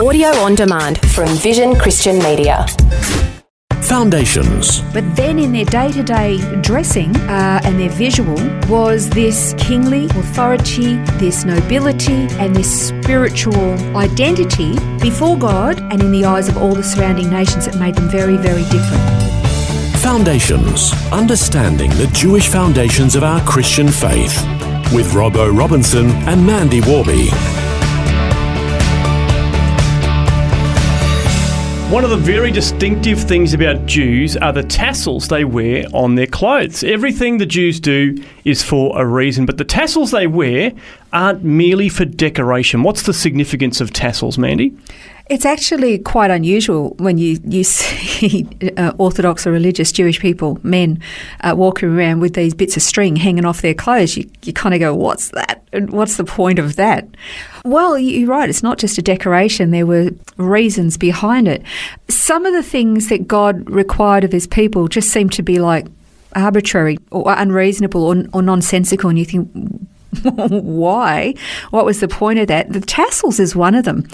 Audio on demand from Vision Christian Media. Foundations. But then in their day-to-day dressing and their visual was this kingly authority, this nobility and this spiritual identity before God and in the eyes of all the surrounding nations that made them very, very different. Foundations. Understanding the Jewish foundations of our Christian faith. With Robbo Robinson and Mandy Warby. One of the very distinctive things about Jews are the tassels they wear on their clothes. Everything the Jews do is for a reason, but the tassels they wear aren't merely for decoration. What's the significance of tassels, Mandy? It's actually quite unusual when you see Orthodox or religious Jewish people, men, walking around with these bits of string hanging off their clothes. You kind of go, what's that? What's the point of that? Well, you're right. It's not just a decoration. There were reasons behind it. Some of the things that God required of his people just seem to be like arbitrary or unreasonable or nonsensical, and you think, why? What was the point of that? The tassels is one of them.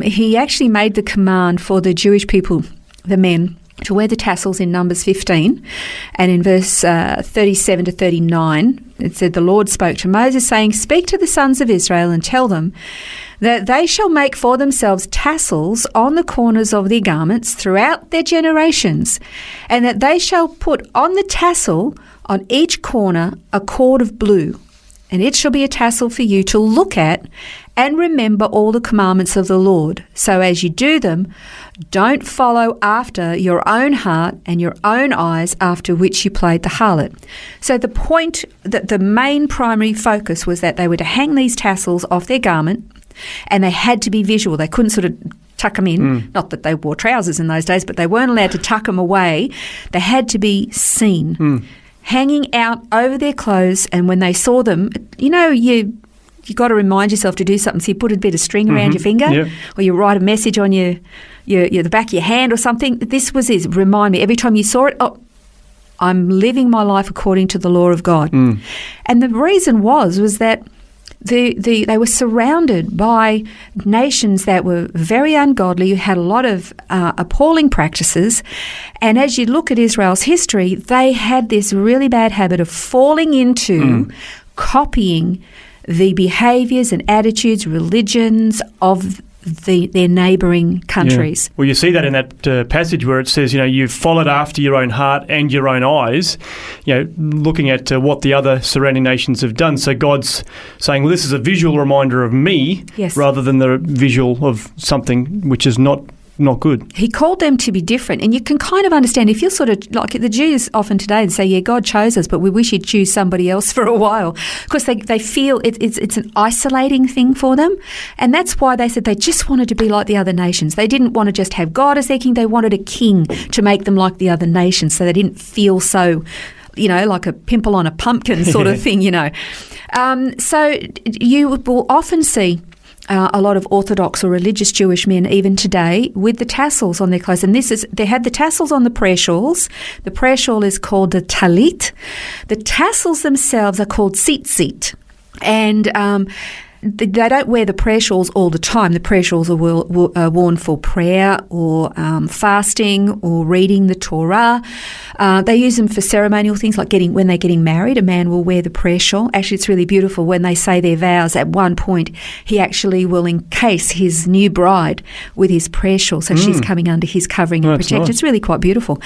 He actually made the command for the Jewish people, the men, to wear the tassels in Numbers 15. And in verse 37 to 39, it said, "The Lord spoke to Moses, saying, Speak to the sons of Israel and tell them that they shall make for themselves tassels on the corners of their garments throughout their generations, and that they shall put on the tassel on each corner a cord of blue. And it shall be a tassel for you to look at and remember all the commandments of the Lord. So as you do them, don't follow after your own heart and your own eyes after which you played the harlot." So the point, that the main primary focus was that they were to hang these tassels off their garment, and they had to be visual. They couldn't sort of tuck them in. Not that they wore trousers in those days, but they weren't allowed to tuck them away. They had to be seen. Hanging out over their clothes, and when they saw them, you got to remind yourself to do something. So you put a bit of string around your finger, or you write a message on your the back of your hand or something. This was it. Remind me every time you saw it. Oh, I'm living my life according to the law of God. And the reason was that they were surrounded by nations that were very ungodly, who had a lot of appalling practices. And as you look at Israel's history, they had this really bad habit of falling into copying the behaviours and attitudes, religions of their neighbouring countries. Yeah. Well, you see that in that passage where it says, you've followed after your own heart and your own eyes, looking at what the other surrounding nations have done. So God's saying, well, this is a visual reminder of me, rather than the visual of something which is not good. He called them to be different. And you can kind of understand, if you're sort of like the Jews often today, and say, God chose us, but we wish he'd choose somebody else for a while. Because they feel it's an isolating thing for them. And that's why they said they just wanted to be like the other nations. They didn't want to just have God as their king. They wanted a king to make them like the other nations, so they didn't feel so, like a pimple on a pumpkin sort of thing, So you will often see a lot of Orthodox or religious Jewish men even today with the tassels on their clothes. And they had the tassels on the prayer shawls. The prayer shawl is called the talit. The tassels themselves are called tzitzit. And they don't wear the prayer shawls all the time. The prayer shawls are worn for prayer or fasting or reading the Torah. They use them for ceremonial things, like when they're getting married. A man will wear the prayer shawl. Actually, it's really beautiful when they say their vows. At one point, he actually will encase his new bride with his prayer shawl, so she's coming under his covering and protection. Nice. It's really quite beautiful.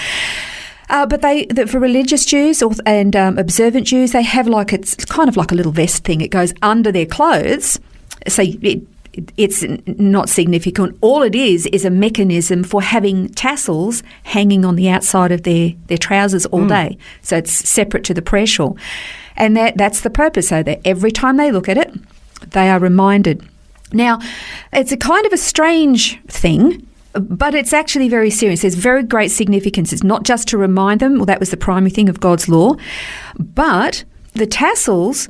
But for religious Jews and observant Jews, they have it's kind of like a little vest thing. It goes under their clothes, so it's not significant. All it is a mechanism for having tassels hanging on the outside of their trousers all day. So it's separate to the prayer shawl, and that's the purpose. So that every time they look at it, they are reminded. Now, it's a kind of a strange thing, but it's actually very serious. There's very great significance. It's not just to remind them, well, that was the primary thing of God's law, but the tassels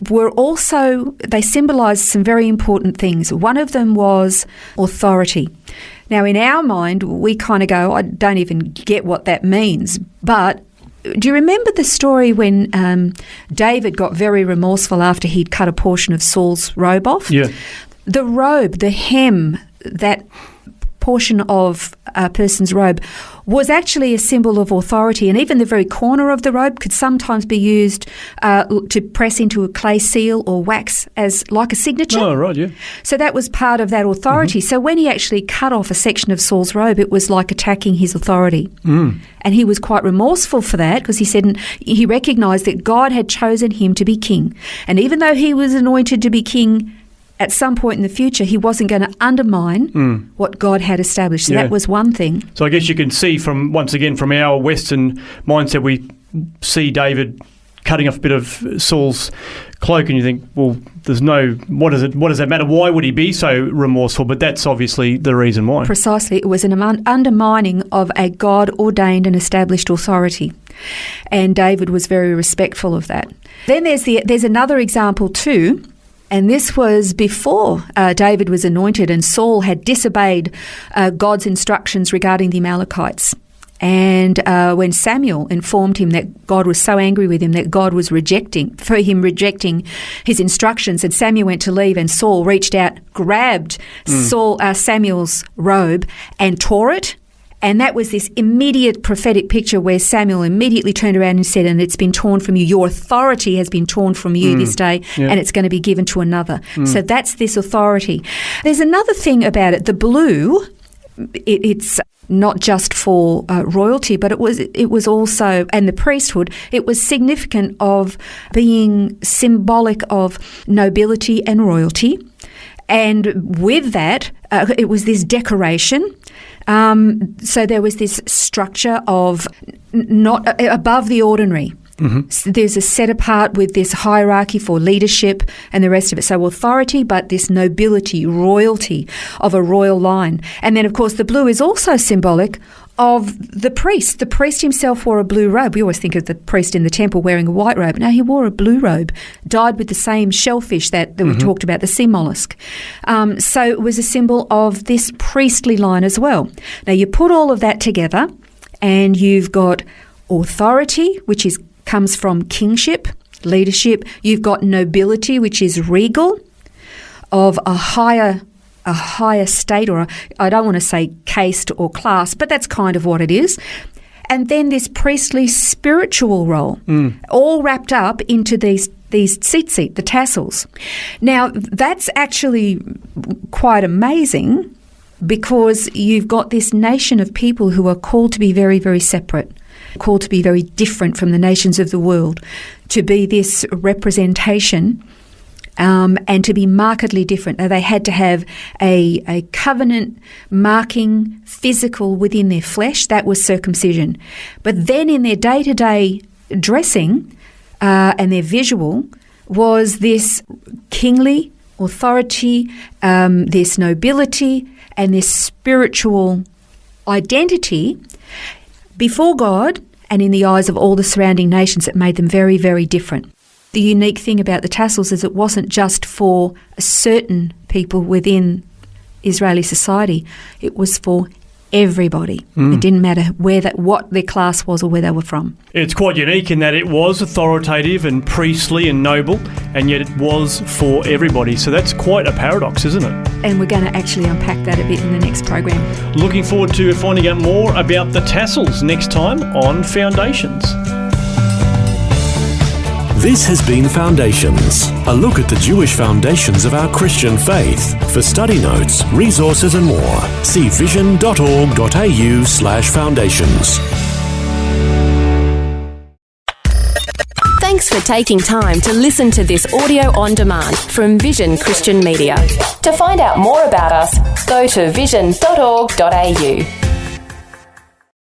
were also, they symbolised some very important things. One of them was authority. Now, in our mind, we kind of go, I don't even get what that means, but do you remember the story when David got very remorseful after he'd cut a portion of Saul's robe off? Yeah. The robe, the hem that portion of a person's robe was actually a symbol of authority, and even the very corner of the robe could sometimes be used to press into a clay seal or wax as like a signature. Oh, right, yeah. So that was part of that authority. So when he actually cut off a section of Saul's robe, it was like attacking his authority. And he was quite remorseful for that, because he said he recognised that God had chosen him to be king. And even though he was anointed to be king, at some point in the future, he wasn't going to undermine what God had established. So that was one thing. So I guess you can see from our Western mindset, we see David cutting off a bit of Saul's cloak, and you think, well, what does that matter? Why would he be so remorseful? But that's obviously the reason why. Precisely. It was an undermining of a God-ordained and established authority. And David was very respectful of that. Then there's another example too. And this was before David was anointed and Saul had disobeyed God's instructions regarding the Amalekites. And when Samuel informed him that God was so angry with him that God was rejecting his instructions, and Samuel went to leave, and Saul reached out, grabbed Samuel's robe and tore it. And that was this immediate prophetic picture where Samuel immediately turned around and said, and it's been torn from you. Your authority has been torn from you this day, and it's going to be given to another. So that's this authority. There's another thing about it. The blue, it's not just for royalty, but it was also, and the priesthood, it was significant of being symbolic of nobility and royalty. And with that, it was this decoration. So there was this structure of not above the ordinary. So there's a set apart with this hierarchy for leadership and the rest of it. So authority, but this nobility, royalty of a royal line. And then, of course, the blue is also symbolic of the priest. The priest himself wore a blue robe. We always think of the priest in the temple wearing a white robe. No, he wore a blue robe, dyed with the same shellfish that we talked about, the sea mollusk. So it was a symbol of this priestly line as well. Now, you put all of that together and you've got authority, which comes from kingship, leadership. You've got nobility, which is regal, of a higher state, or I don't want to say caste or class, but that's kind of what it is. And then this priestly spiritual role, all wrapped up into these tzitzit, the tassels. Now, that's actually quite amazing, because you've got this nation of people who are called to be very, very separate, called to be very different from the nations of the world, to be this representation and to be markedly different. Now, they had to have a covenant marking physical within their flesh. That was circumcision. But then in their day-to-day dressing and their visual was this kingly authority, this nobility, and this spiritual identity before God and in the eyes of all the surrounding nations. That made them very, very different. The unique thing about the tassels is it wasn't just for certain people within Israeli society. It was for everybody. It didn't matter what their class was or where they were from. It's quite unique in that it was authoritative and priestly and noble, and yet it was for everybody. So that's quite a paradox, isn't it? And we're going to actually unpack that a bit in the next program. Looking forward to finding out more about the tassels next time on Foundations. This has been Foundations, a look at the Jewish foundations of our Christian faith. For study notes, resources and more, see vision.org.au/foundations. Thanks for taking time to listen to this audio on demand from Vision Christian Media. To find out more about us, go to vision.org.au.